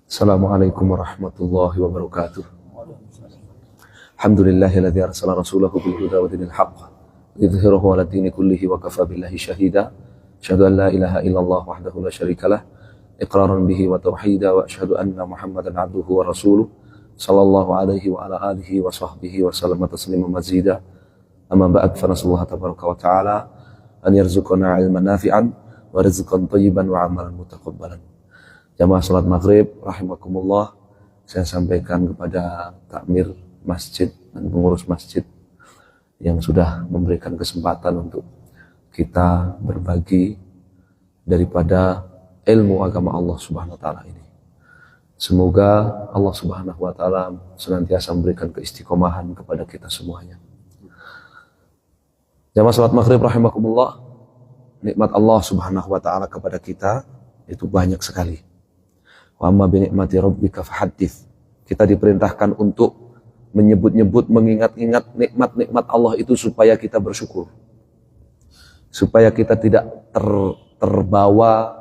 Assalamualaikum warahmatullahi wabarakatuh. Alhamdulillahilladzi arsala rasulahu bil huda wa dinil haqq lidhhirahu 'ala dini kullihi wa kafa billahi shahida. Asyhadu an la ilaha illallah wahdahu la syarikalah iqraran bihi wa tauhida wa asyhadu anna Muhammadan 'abduhu wa rasuluh sallallahu alaihi wa ala alihi wa sahbihi wa sallama tasliman mazida. Amma ba'd, fa nasallahu tabaraka wa ta'ala an yarzuqana 'ilman nafi'an wa rizqan thayyiban wa 'amalan mutaqabbalan. Jamaah salat maghrib rahimakumullah, saya sampaikan kepada takmir masjid dan pengurus masjid yang sudah memberikan kesempatan untuk kita berbagi daripada ilmu agama Allah Subhanahu wa taala ini. Semoga Allah Subhanahu wa taala senantiasa memberikan keistiqomahan kepada kita semuanya. Jamaah salat maghrib rahimakumullah, nikmat Allah Subhanahu wa taala kepada kita itu banyak sekali. Wa amma bi ni'mati rabbika fahaddits. Kita diperintahkan untuk menyebut-nyebut, mengingat-ingat nikmat-nikmat Allah itu supaya kita bersyukur. Supaya kita tidak terbawa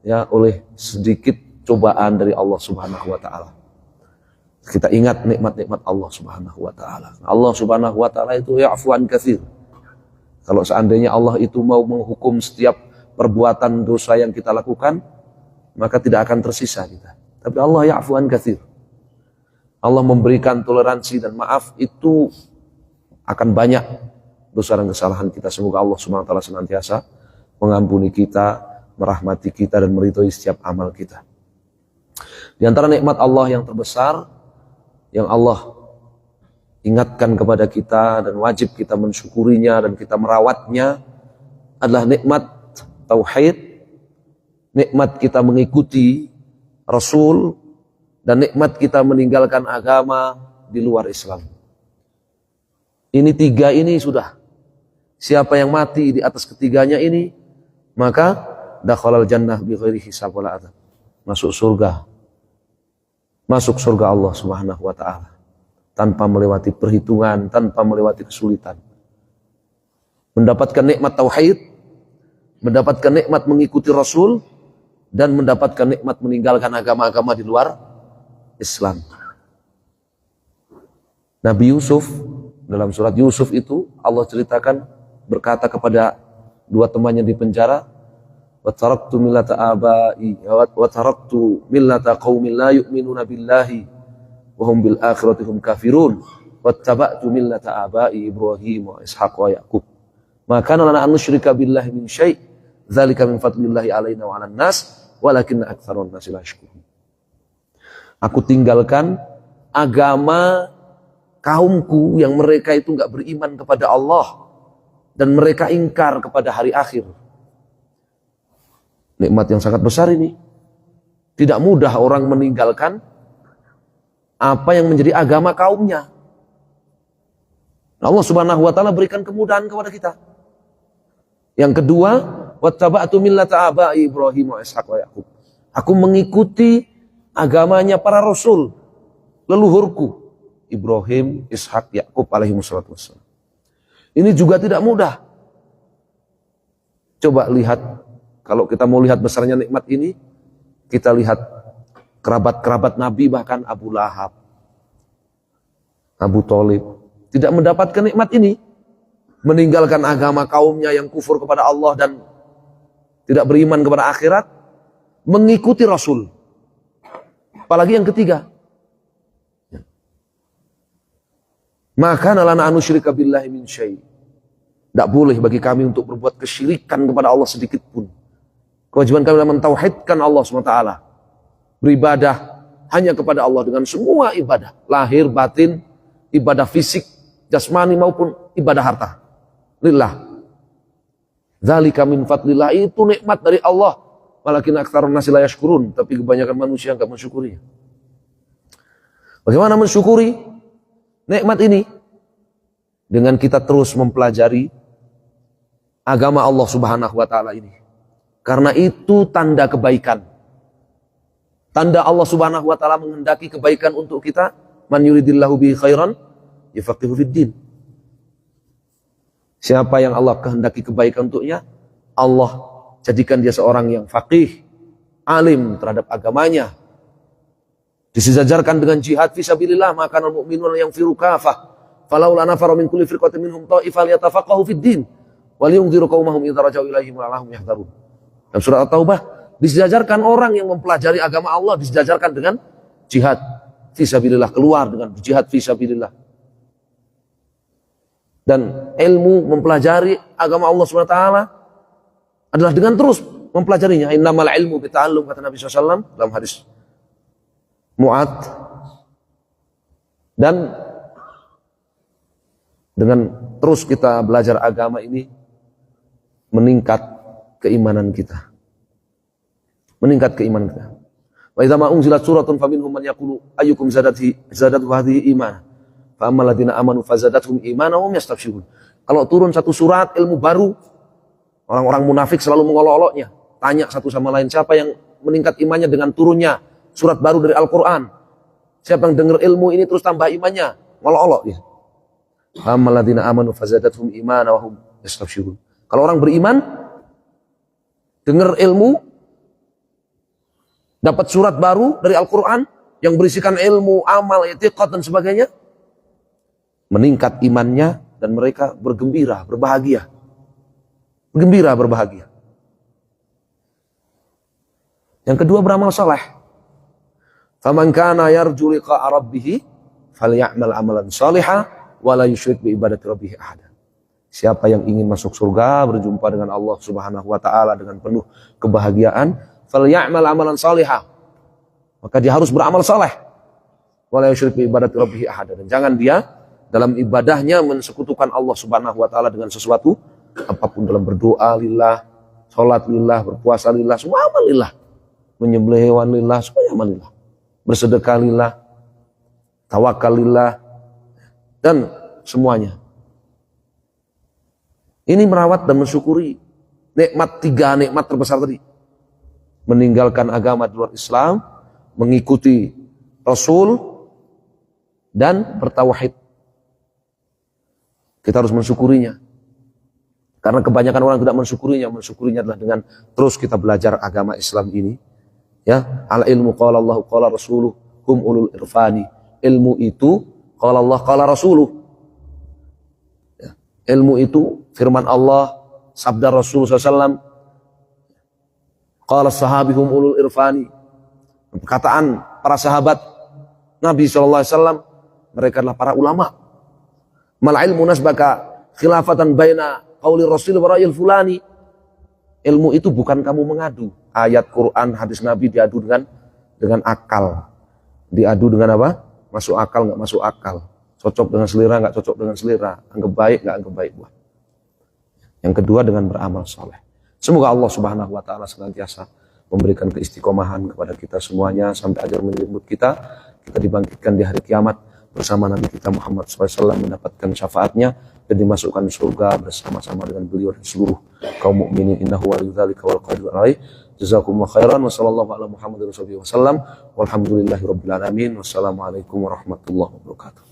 ya oleh sedikit cobaan dari Allah Subhanahu wa taala. Kita ingat nikmat-nikmat Allah Subhanahu wa taala. Allah Subhanahu wa taala itu ya'fuan katsir. Kalau seandainya Allah itu mau menghukum setiap perbuatan dosa yang kita lakukan, maka tidak akan tersisa kita. Tapi Allah ya'fuan katsir. Allah memberikan toleransi dan maaf itu akan banyak dosa dan kesalahan kita. Semoga Allah Subhanahu wa taala senantiasa mengampuni kita, merahmati kita dan meridhoi setiap amal kita. Di antara nikmat Allah yang terbesar yang Allah ingatkan kepada kita dan wajib kita mensyukurinya dan kita merawatnya adalah nikmat tauhid. Nikmat kita mengikuti Rasul dan nikmat kita meninggalkan agama di luar Islam. Ini tiga ini sudah. Siapa yang mati di atas ketiganya ini, maka dakhalal jannah bi ghairi hisab wala adzab. Masuk surga. Masuk surga Allah Subhanahu wa taala tanpa melewati perhitungan, tanpa melewati kesulitan. Mendapatkan nikmat tauhid, mendapatkan nikmat mengikuti Rasul, dan mendapatkan nikmat meninggalkan agama-agama di luar Islam. Nabi Yusuf, dalam surat Yusuf itu Allah ceritakan berkata kepada dua temannya di penjara, wa taraktu millata abai wa taraktu millata qaumin la yu'minuna billahi wa hum bil akhirati hum kafirun wa taba'tu millata abai Ibrahim wa Ishaq wa Yaqub ma kana lana an nusyrika billahi min syai' dzalika min fadlillahi alaina wa 'alan nas walakinna aktsarun nasi la yashkurun. Aku tinggalkan agama kaumku yang mereka itu enggak beriman kepada Allah dan mereka ingkar kepada hari akhir. Nikmat yang sangat besar ini. Tidak mudah orang meninggalkan apa yang menjadi agama kaumnya. Allah Subhanahu wa taala berikan kemudahan kepada kita. Yang kedua, wattaba'tu millata abai Ibrahim wa Ishaq wa Yaqub. Aku mengikuti agamanya para rasul, leluhurku Ibrahim, Ishaq, Yaqub alaihi wassalatu wassalam. Ini juga tidak mudah. Coba lihat, kalau kita mau lihat besarnya nikmat ini, kita lihat kerabat-kerabat Nabi, bahkan Abu Lahab, Abu Thalib tidak mendapatkan nikmat ini, meninggalkan agama kaumnya yang kufur kepada Allah dan tidak beriman kepada akhirat, mengikuti Rasul. Apalagi yang ketiga, maka lana an nusyrika billahi min syai'. Tidak boleh bagi kami untuk berbuat kesyirikan kepada Allah sedikit pun. Kewajiban kami adalah mentauhidkan Allah SWT. Beribadah hanya kepada Allah dengan semua ibadah. Lahir, batin, ibadah fisik, jasmani maupun ibadah harta. Lillah. Dzalika min fadlillah, itu nikmat dari Allah. Walakin aktsarun nasi la yashkurun, tapi kebanyakan manusia enggak mensyukurinya. Bagaimana mensyukuri nikmat ini? Dengan kita terus mempelajari agama Allah Subhanahu wa taala ini. Karena itu tanda kebaikan. Tanda Allah Subhanahu wa taala menghendaki kebaikan untuk kita. Man yuridillahu bihi khairan yafaqihu fid din. Siapa yang Allah kehendaki kebaikan untuknya, Allah jadikan dia seorang yang faqih, alim terhadap agamanya. Disejajarkan dengan jihad fisabilillah, maka al-mu'minuna yang firu kafah. Falaula nafara min kulli firqatin minhum ta'ifah liyatafaqahu fid din wa liyunziru qaumahum idza raja'u ilaihim la'allahum yahdharun. Dalam surah At-Taubah disejajarkan orang yang mempelajari agama Allah, disejajarkan dengan jihad fisabilillah, keluar dengan jihad fisabilillah. Dan ilmu mempelajari agama Allah SWT adalah dengan terus mempelajarinya. Innamal ilmu bita'allum, kata Nabi SAW dalam hadis Mu'ad. Dan dengan terus kita belajar agama ini, meningkat keimanan kita. Meningkat keimanan kita. Wa idza ma unzilat suratun faminhum man yaqulu ayyukum zadatu hadhihi imana. Fa ammal ladzina amanu fazadathum imana wa hum yastabshirun. Kalau turun satu surat ilmu baru, orang-orang munafik selalu mengolok-oloknya. Tanya satu sama lain, siapa yang meningkat imannya dengan turunnya surat baru dari Al-Quran? Siapa yang dengar ilmu ini terus tambah imannya? Ngolok-olok dia. Fa ammal ladzina amanu fazadathum imana wa hum yastabshirun. Kalau orang beriman, dengar ilmu, dapat surat baru dari Al-Quran yang berisikan ilmu, amal, i'tiqad dan sebagainya, meningkat imannya dan mereka bergembira, berbahagia. Bergembira, berbahagia. Yang kedua, beramal saleh. Faman kana yarju liqa'a rabbih falyamal amalan shalihan wa la yusyrik bi ibadati rabbih ahada. Siapa yang ingin masuk surga, berjumpa dengan Allah Subhanahu wa taala dengan penuh kebahagiaan, falyamal amalan shalihan, maka dia harus beramal saleh. Wa la yusyrik bi ibadati rabbih ahada, dan jangan dia dalam ibadahnya mensekutukan Allah Subhanahu wa taala dengan sesuatu apapun, dalam berdoa lillah, salat lillah, berpuasa lillah, semua amal lillah. Menyembelih hewan lillah, semuanya amal lillah. Bersedekah lillah, tawakal lillah, dan semuanya. Ini merawat dan mensyukuri nikmat, tiga nikmat terbesar tadi. Meninggalkan agama di luar Islam, mengikuti Rasul, dan bertauhid. Kita harus mensyukurinya. Karena kebanyakan orang tidak mensyukurinya. Mensyukurinya adalah dengan terus kita belajar agama Islam ini. Ya, al ilmu qala Allah qala rasuluh hum ulul irfani. Ilmu itu qala Allah qala rasuluh. Ya, ilmu itu firman Allah, sabda Rasul SAW. Qala sahabi hum ulul irfani. Perkataan para sahabat Nabi SAW, mereka adalah para ulama. Mal ilmu nasbaka khilafatan baina qauli rasul wa ra'yil fulani. Ilmu itu bukan kamu mengadu ayat Quran, hadis Nabi diadu dengan akal. Diadu dengan apa? Masuk akal, nggak masuk akal. Cocok dengan selera, nggak cocok dengan selera. Anggap baik, nggak anggap baik. Buat. Yang kedua, dengan beramal soleh. Semoga Allah Subhanahu wa taala senantiasa memberikan keistiqomahan kepada kita semuanya sampai ajar menjemput kita. Kita dibangkitkan di hari kiamat bersama Nabi kita Muhammad SAW, mendapatkan syafaatnya dan dimasukkan surga bersama-sama dengan beliau dan seluruh kaum mukminin. Innahu waliyyudzalika wal qadiru alaih. Jazakumullahu khairan wa sallallahu ala Muhammadin wasallam walhamdulillahi rabbil alamin. Wassalamualaikum warahmatullahi wabarakatuh.